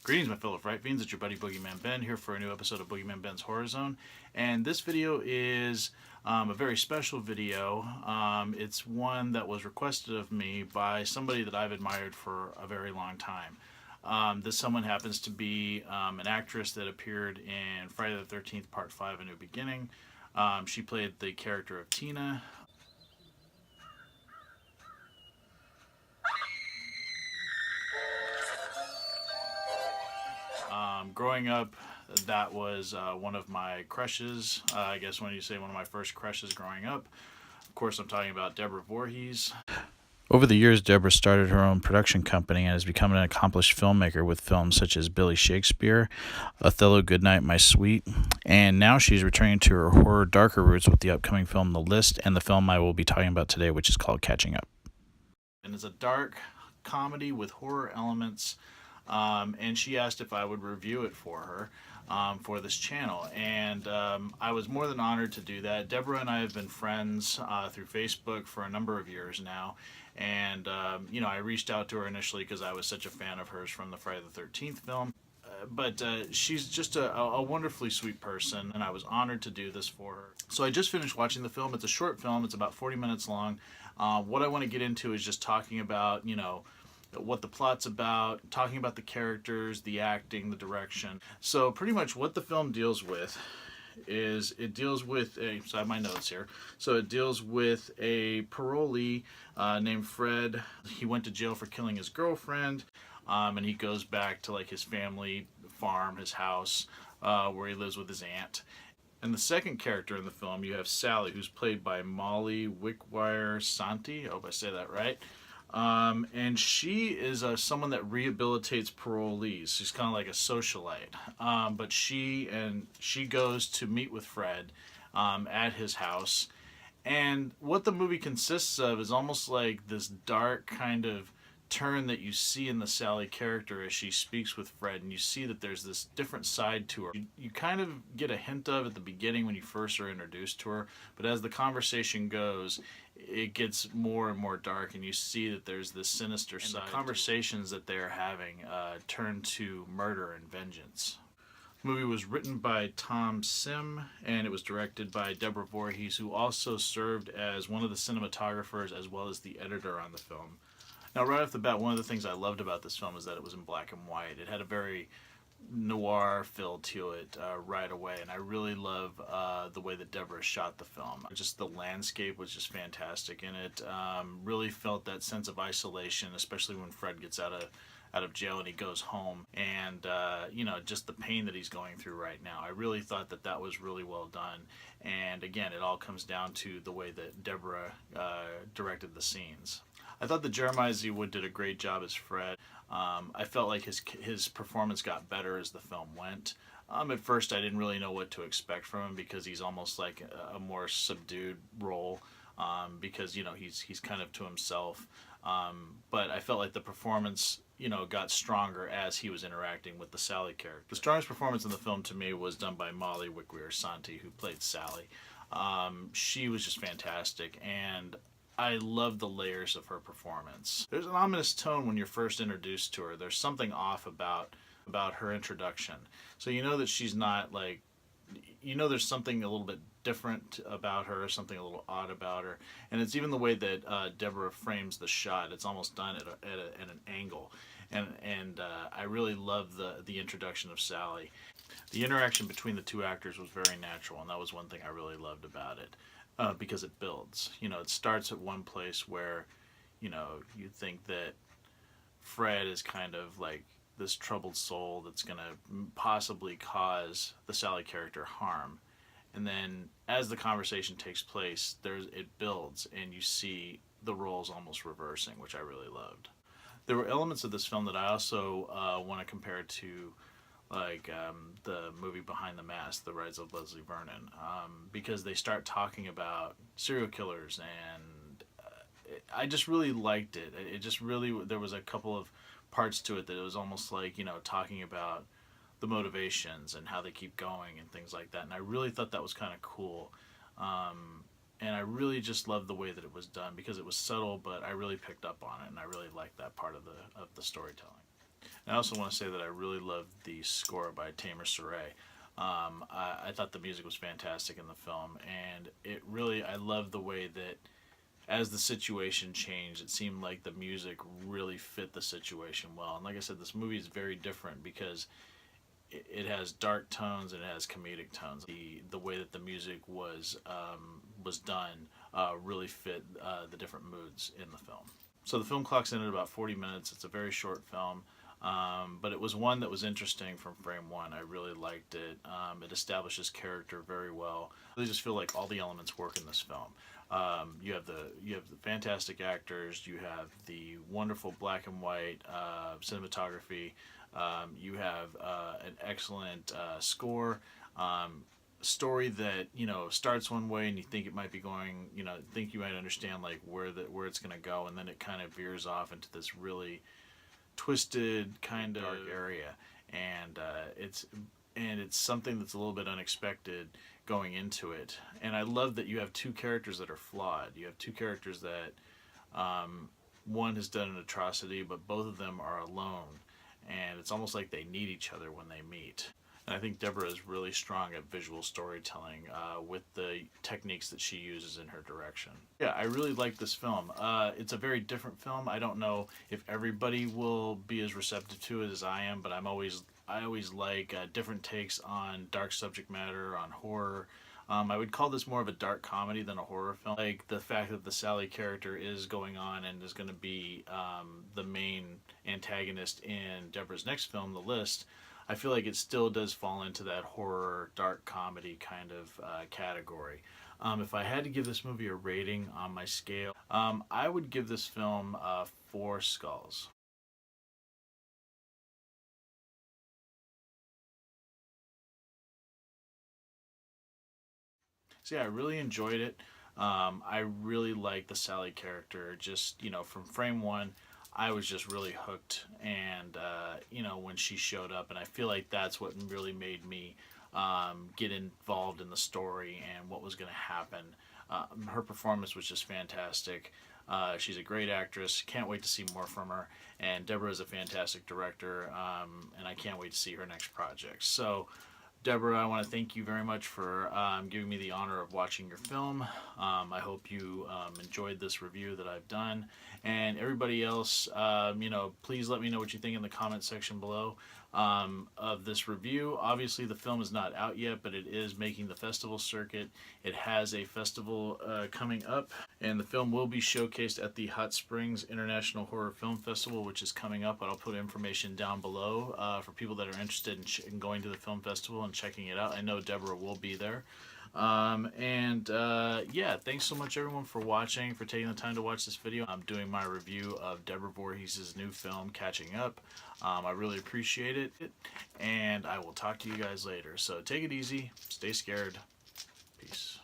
Greetings, my fellow Fright Fiends. It's your buddy Boogeyman Ben here for a new episode of Boogeyman Ben's Horror Zone. And this video is a very special video. It's one that was requested of me by somebody that I've admired for a very long time. This someone happens to be an actress that appeared in Friday the 13th Part 5, A New Beginning. She played the character of Tina. Growing up, that was one of my crushes. I guess when you say one of my first crushes growing up, of course I'm talking about Deborah Voorhees. Over the years, Deborah started her own production company and has become an accomplished filmmaker with films such as Billy Shakespeare, Othello, Goodnight, My Sweet, and now she's returning to her horror darker roots with the upcoming film The List and the film I will be talking about today, which is called Catching Up. And it's a dark comedy with horror elements. And she asked if I would review it for her for this channel, and I was more than honored to do that. Deborah and I have been friends through Facebook for a number of years now, and you know, I reached out to her initially because I was such a fan of hers from the Friday the 13th film. But she's just a wonderfully sweet person, and I was honored to do this for her. So I just finished watching the film. It's a short film. It's about 40 minutes long. What I want to get into is just talking about, you know, what the plot's about, talking about the characters, the acting, the direction. So pretty much what the film deals with is it deals with so I have my notes here. So it deals with a parolee named Fred. He went to jail for killing his girlfriend, and he goes back to like his family farm, his house, where he lives with his aunt. And the second character in the film, you have Sally, who's played by Molly Wickwire-Sante. I hope I say that right. And she is someone that rehabilitates parolees. She's kind of like a socialite. But she goes to meet with Fred at his house. And what the movie consists of is almost like this dark kind of turn that you see in the Sally character as she speaks with Fred, and you see that there's this different side to her. You kind of get a hint of at the beginning when you first are introduced to her, but as the conversation goes, it gets more and more dark, and you see that there's this sinister side. The conversations that they're having turn to murder and vengeance. The movie was written by Tom Sim, and it was directed by Deborah Voorhees, who also served as one of the cinematographers as well as the editor on the film. Now, right off the bat, one of the things I loved about this film is that it was in black and white. It had a very noir feel to it right away, and I really love the way that Deborah shot the film. Just the landscape was just fantastic in it. Really felt that sense of isolation, especially when Fred gets out of jail and he goes home, and you know, just the pain that he's going through right now. I really thought that that was really well done, and again, it all comes down to the way that Deborah directed the scenes. I thought that Jeremiah Z. Wood did a great job as Fred. I felt like his performance got better as the film went. At first, I didn't really know what to expect from him because he's almost like a more subdued role, because, you know, he's kind of to himself. But I felt like the performance, you know, got stronger as he was interacting with the Sally character. The strongest performance in the film to me was done by Molly Wickwire-Sante, who played Sally. She was just fantastic, and I love the layers of her performance. There's an ominous tone when you're first introduced to her. There's something off about her introduction. So you know that she's not like, you know, there's something a little bit different about her, something a little odd about her. And it's even the way that Deborah frames the shot. It's almost done at an angle. And I really love the introduction of Sally. The interaction between the two actors was very natural, and that was one thing I really loved about it. Because it builds. You know, it starts at one place where, you know, you think that Fred is kind of like this troubled soul that's going to possibly cause the Sally character harm. And then as the conversation takes place, it builds, and you see the roles almost reversing, which I really loved. There were elements of this film that I also want to compare to like the movie Behind the Mask, The Rise of Leslie Vernon, because they start talking about serial killers, and I just really liked it. It just really, there was a couple of parts to it that it was almost like, you know, talking about the motivations and how they keep going and things like that, and I really thought that was kind of cool. And I really just loved the way that it was done because it was subtle, but I really picked up on it, and I really liked that part of the storytelling. And I also want to say that I really loved the score by Tamer Saray. I thought the music was fantastic in the film, and it really, I love the way that as the situation changed, it seemed like the music really fit the situation well. And like I said, this movie is very different because it has dark tones and it has comedic tones. The way that the music was done really fit the different moods in the film. So the film clocks in at about 40 minutes. It's a very short film. But it was one that was interesting from frame one. I really liked it. It establishes character very well. I just feel like all the elements work in this film. You have the fantastic actors. You have the wonderful black and white cinematography. You have an excellent score. Story that starts one way and you think it might be going, think you might understand like where it's going to go, and then it kind of veers off into this really twisted kind of dark area, and it's something that's a little bit unexpected going into it. And I love that you have two characters that are flawed. You have two characters that one has done an atrocity, but both of them are alone, and it's almost like they need each other when they meet. And I think Deborah is really strong at visual storytelling with the techniques that she uses in her direction. Yeah, I really like this film. It's a very different film. I don't know if everybody will be as receptive to it as I am, but I always like different takes on dark subject matter, on horror. I would call this more of a dark comedy than a horror film. Like the fact that the Sally character is going on and is going to be the main antagonist in Deborah's next film, The List. I feel like it still does fall into that horror, dark comedy kind of category. If I had to give this movie a rating on my scale, I would give this film 4 skulls. So yeah, I really enjoyed it. I really like the Sally character. Just from frame one, I was just really hooked, and when she showed up, and I feel like that's what really made me get involved in the story and what was going to happen. Her performance was just fantastic. She's a great actress. Can't wait to see more from her. And Deborah is a fantastic director, and I can't wait to see her next project. So, Deborah, I want to thank you very much for giving me the honor of watching your film. I hope you enjoyed this review that I've done. And everybody else, please let me know what you think in the comment section below of this review. Obviously, the film is not out yet, but it is making the festival circuit. It has a festival coming up, and the film will be showcased at the Hot Springs International Horror Film Festival, which is coming up. I'll put information down below for people that are interested in going to the film festival and checking it out. I know Deborah will be there. Yeah, thanks so much everyone for watching, for taking the time to watch this video. I'm doing my review of Deborah Voorhees' new film, Catching Up. I really appreciate it, and I will talk to you guys later. So take it easy, stay scared, peace.